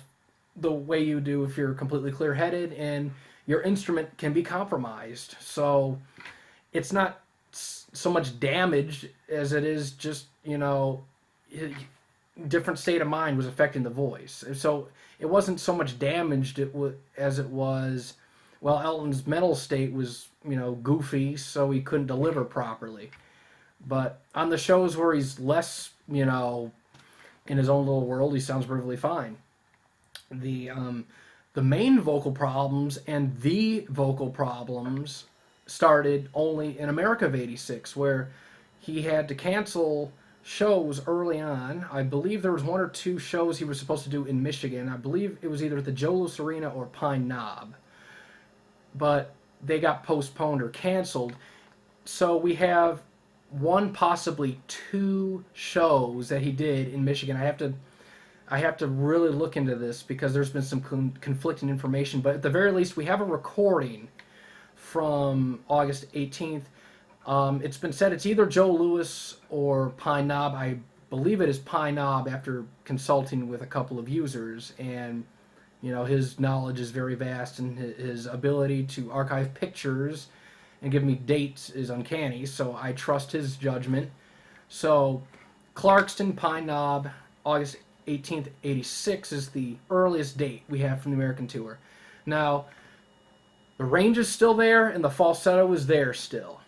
Speaker 1: the way you do if you're completely clear-headed, and your instrument can be compromised. So it's not so much damage as it is just different state of mind was affecting the voice. So it wasn't so much damaged as it was. Well, Elton's mental state was goofy, so he couldn't deliver properly. But on the shows where he's less in his own little world, he sounds perfectly fine. The the main vocal problems and the vocal problems started only in America of '86, where he had to cancel shows early on. I believe there was one or two shows he was supposed to do in Michigan. I believe it was either at the Joe Louis Arena or Pine Knob, but they got postponed or canceled. So we have one, possibly two shows that he did in Michigan. I have to really look into this because there's been some conflicting information. But at the very least, we have a recording from August 18th. It's been said it's either Joe Louis or Pine Knob. I believe it is Pine Knob after consulting with a couple of users, and his knowledge is very vast, and his ability to archive pictures and give me dates is uncanny. So I trust his judgment. So Clarkston, Pine Knob, August 18th, 86 is the earliest date we have from the American tour. Now, the range is still there and the falsetto is there still.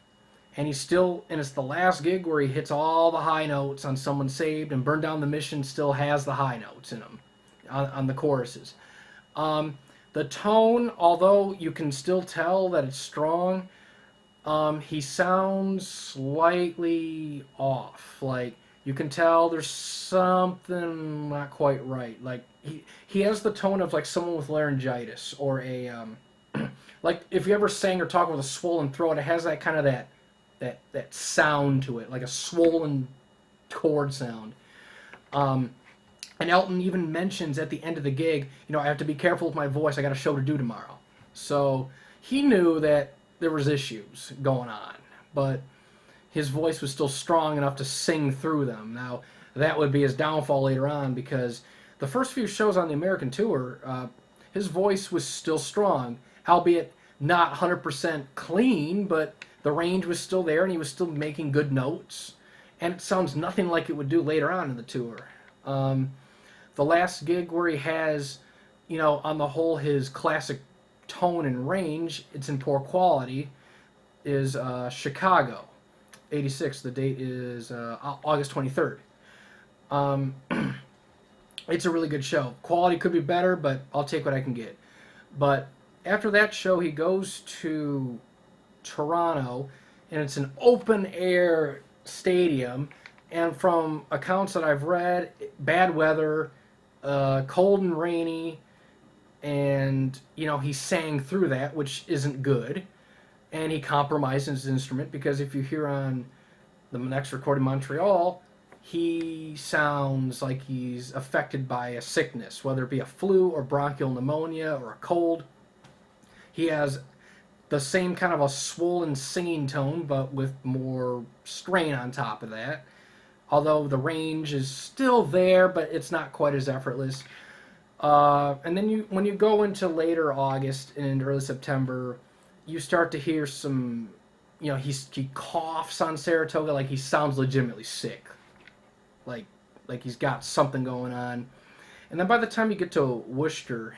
Speaker 1: And it's the last gig where he hits all the high notes on Someone Saved, and Burn Down the Mission still has the high notes in them on the choruses. The tone, although you can still tell that it's strong, he sounds slightly off. Like, you can tell there's something not quite right. Like, he has the tone of like someone with laryngitis, or a like if you ever sang or talked with a swollen throat, it has that kind of that sound to it, like a swollen chord sound. And Elton even mentions at the end of the gig, I have to be careful with my voice. I got a show to do tomorrow. So he knew that there was issues going on, but his voice was still strong enough to sing through them. Now, that would be his downfall later on, because the first few shows on the American tour, his voice was still strong, albeit not 100% clean, but the range was still there, and he was still making good notes, and it sounds nothing like it would do later on in the tour. The last gig where he has, on the whole, his classic tone and range, it's in poor quality, is Chicago, 86. The date is August 23rd. It's a really good show. Quality could be better, but I'll take what I can get. But after that show, he goes to Toronto, and it's an open-air stadium, and from accounts that I've read, bad weather, cold and rainy, and he sang through that, which isn't good, and he compromised his instrument, because if you hear on the next recording in Montreal, he sounds like he's affected by a sickness, whether it be a flu or bronchial pneumonia or a cold. He has the same kind of a swollen singing tone, but with more strain on top of that. Although the range is still there, but it's not quite as effortless. And then when you go into later August and early September, you start to hear some, he coughs on Saratoga, like he sounds legitimately sick, like he's got something going on. And then by the time you get to Worcester,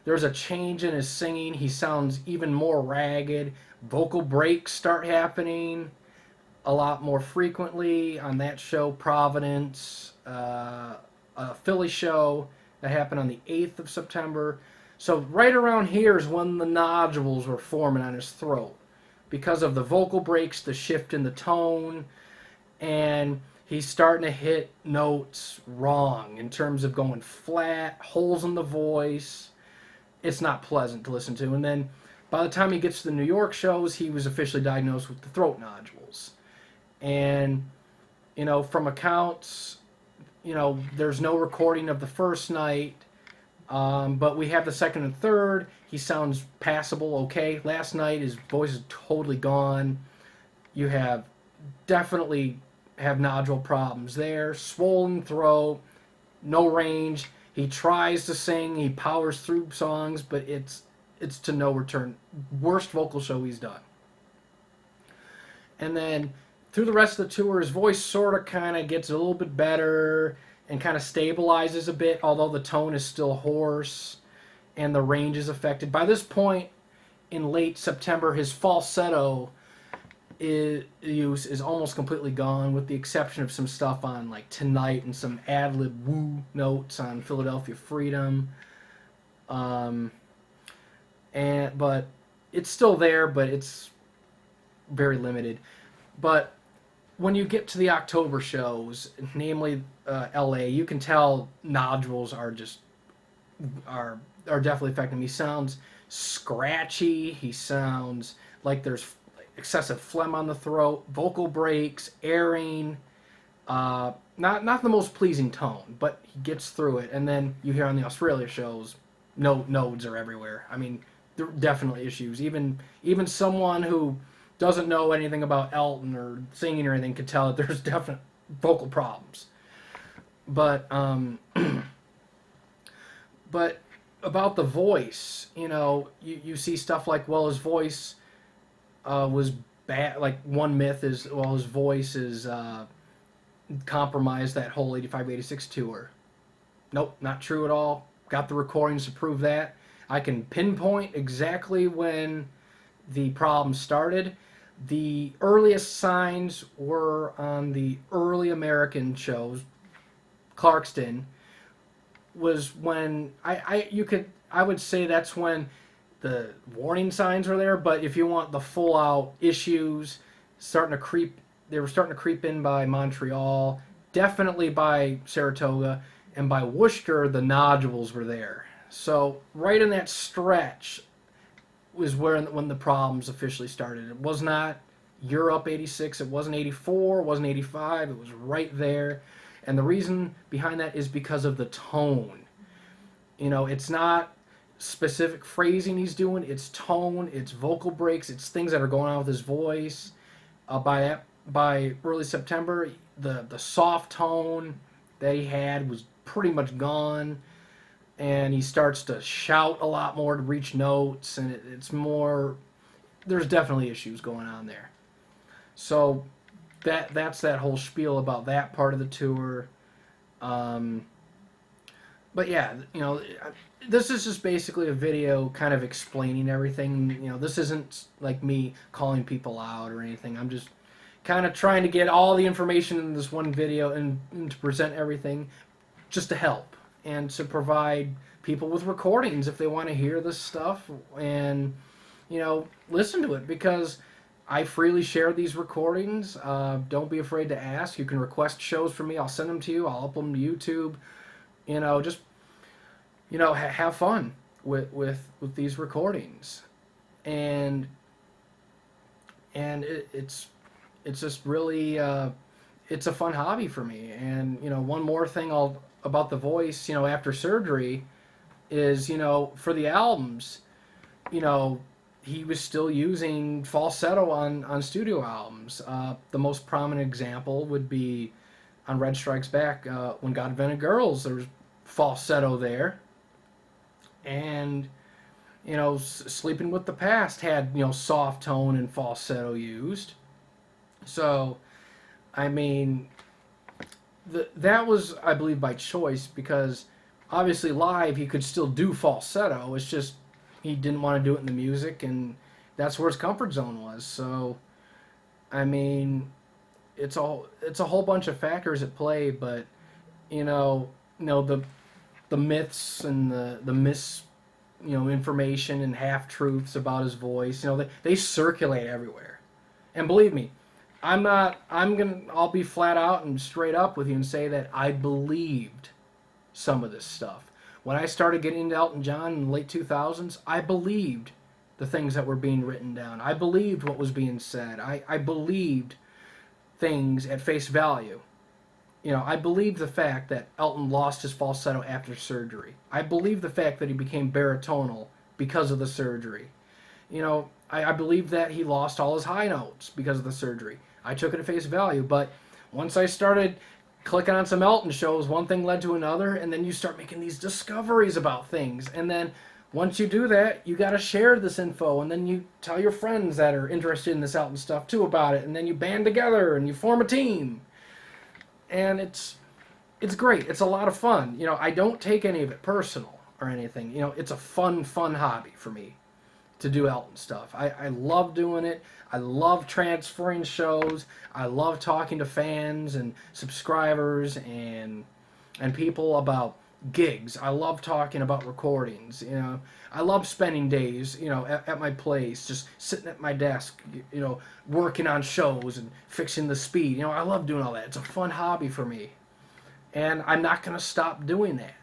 Speaker 1: there's a change in his singing. He sounds even more ragged. Vocal breaks start happening a lot more frequently on that show, Providence, a Philly show that happened on the 8th of September. So right around here is when the nodules were forming on his throat, because of the vocal breaks, the shift in the tone, and he's starting to hit notes wrong in terms of going flat, holes in the voice. It's not pleasant to listen to. And then by the time he gets to the New York shows, he was officially diagnosed with the throat nodules. And, from accounts, there's no recording of the first night, but we have the second and third. He sounds passable, okay. Last night, his voice is totally gone. You have definitely have nodule problems there, swollen throat, no range. He tries to sing, he powers through songs, but it's to no return. Worst vocal show he's done. And then through the rest of the tour, his voice sort of kind of gets a little bit better and kind of stabilizes a bit, although the tone is still hoarse and the range is affected. By this point in late September, his falsetto use is almost completely gone, with the exception of some stuff on like Tonight and some ad-lib woo notes on Philadelphia Freedom. But it's still there, but it's very limited. But when you get to the October shows, namely LA, you can tell nodules are definitely affecting him. He sounds scratchy. He sounds like there's excessive phlegm on the throat, vocal breaks, airing. Not the most pleasing tone, but he gets through it. And then you hear on the Australia shows, nodes are everywhere. I mean, there are definitely issues. Even someone who doesn't know anything about Elton or singing or anything could tell that there's definite vocal problems. But but about the voice, you see stuff like, well, his voice was bad. Like, one myth is, well, his voice is compromised that whole 85-86 tour. Nope, not true at all. Got the recordings to prove that. I can pinpoint exactly when the problem started. The earliest signs were on the early American shows. Clarkston was when I would say that's when the warning signs were there. But if you want the full out issues they were starting to creep in by Montreal, definitely by Saratoga, and by Worcester the nodules were there. So right in that stretch was when the problems officially started. It was not Europe 86, it wasn't 84, it wasn't 85, it was right there. And the reason behind that is because of the tone. It's not specific phrasing he's doing, it's tone, it's vocal breaks, it's things that are going on with his voice. By early September, the soft tone that he had was pretty much gone. And he starts to shout a lot more to reach notes, and it's more. There's definitely issues going on there. So that's that whole spiel about that part of the tour. But yeah, this is just basically a video kind of explaining everything. This isn't like me calling people out or anything. I'm just kind of trying to get all the information in this one video and to present everything just to help. And to provide people with recordings if they want to hear this stuff and, listen to it, because I freely share these recordings. Don't be afraid to ask. You can request shows from me. I'll send them to you. I'll upload them to YouTube. Just, have fun with these recordings. And it's just really, it's a fun hobby for me. And, one more thing about the voice, after surgery is, for the albums, he was still using falsetto on studio albums. The most prominent example would be on Red Strikes Back, when God Invented Girls, there was falsetto there. And, Sleeping with the Past had, soft tone and falsetto used. So, I mean, that was, I believe, by choice, because obviously live he could still do falsetto. It's just he didn't want to do it in the music, and that's where his comfort zone was. So, I mean, it's a whole bunch of factors at play, but the myths and the information and half truths about his voice, they circulate everywhere. And believe me, I'll be flat out and straight up with you and say that I believed some of this stuff. When I started getting into Elton John in the late 2000s, I believed the things that were being written down. I believed what was being said. I believed things at face value. I believed the fact that Elton lost his falsetto after surgery. I believed the fact that he became baritonal because of the surgery. I believe that he lost all his high notes because of the surgery. I took it at face value, but once I started clicking on some Elton shows, one thing led to another, and then you start making these discoveries about things. And then once you do that, you got to share this info, and then you tell your friends that are interested in this Elton stuff too about it, and then you band together and you form a team. And it's great. It's a lot of fun. I don't take any of it personal or anything. It's a fun hobby for me to do Elton stuff. I love doing it. I love transferring shows. I love talking to fans and subscribers and people about gigs. I love talking about recordings. I love spending days, at my place, just sitting at my desk, working on shows and fixing the speed. I love doing all that. It's a fun hobby for me. And I'm not going to stop doing that.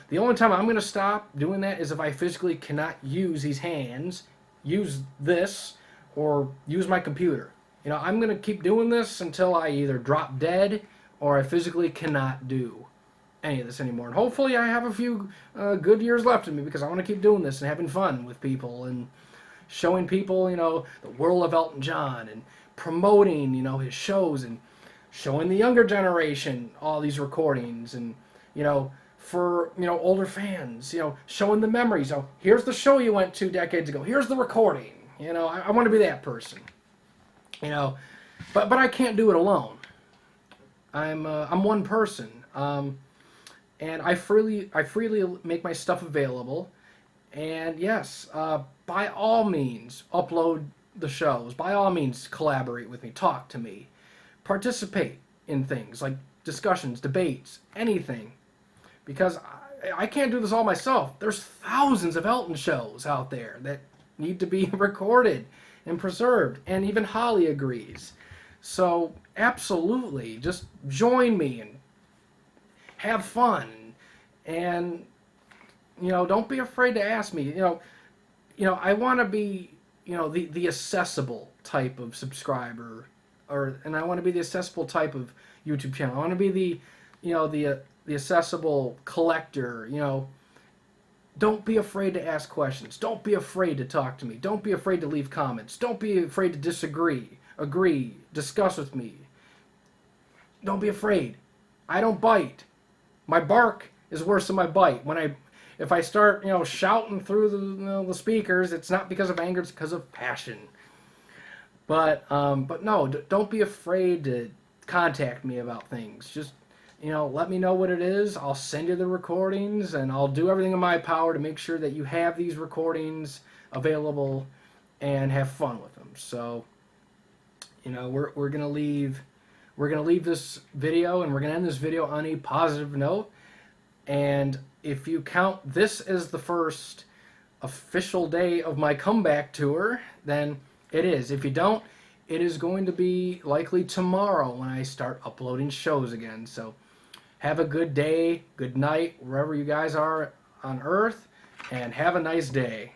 Speaker 1: The only time I'm going to stop doing that is if I physically cannot use these hands, use this, or use my computer. I'm going to keep doing this until I either drop dead or I physically cannot do any of this anymore. And hopefully I have a few good years left in me, because I want to keep doing this and having fun with people and showing people, the world of Elton John, and promoting, his shows, and showing the younger generation all these recordings, and for older fans, showing the memories. Here's the show you went to decades ago. Here's the recording. I want to be that person. But I can't do it alone. I'm one person. And I freely make my stuff available. And yes, by all means, upload the shows. By all means, collaborate with me. Talk to me. Participate in things like discussions, debates, anything. Because I can't do this all myself. There's thousands of Elton shows out there that need to be recorded and preserved. And even Holly agrees. So absolutely, just join me and have fun. And don't be afraid to ask me. I want to be the accessible type of subscriber, and I want to be the accessible type of YouTube channel. I want to be the accessible collector. Don't be afraid to ask questions. Don't be afraid to talk to me. Don't be afraid to leave comments. Don't be afraid to disagree, agree, discuss with me. Don't be afraid. I don't bite. My bark is worse than my bite. If I start, shouting through the speakers, it's not because of anger, it's because of passion. But no, don't be afraid to contact me about things. Just, let me know what it is. I'll send you the recordings, and I'll do everything in my power to make sure that you have these recordings available and have fun with them. So, we're gonna leave this video, and we're gonna end this video on a positive note. And if you count this as the first official day of my comeback tour, then it is. If you don't, it is going to be likely tomorrow when I start uploading shows again. So have a good day, good night, wherever you guys are on Earth, and have a nice day.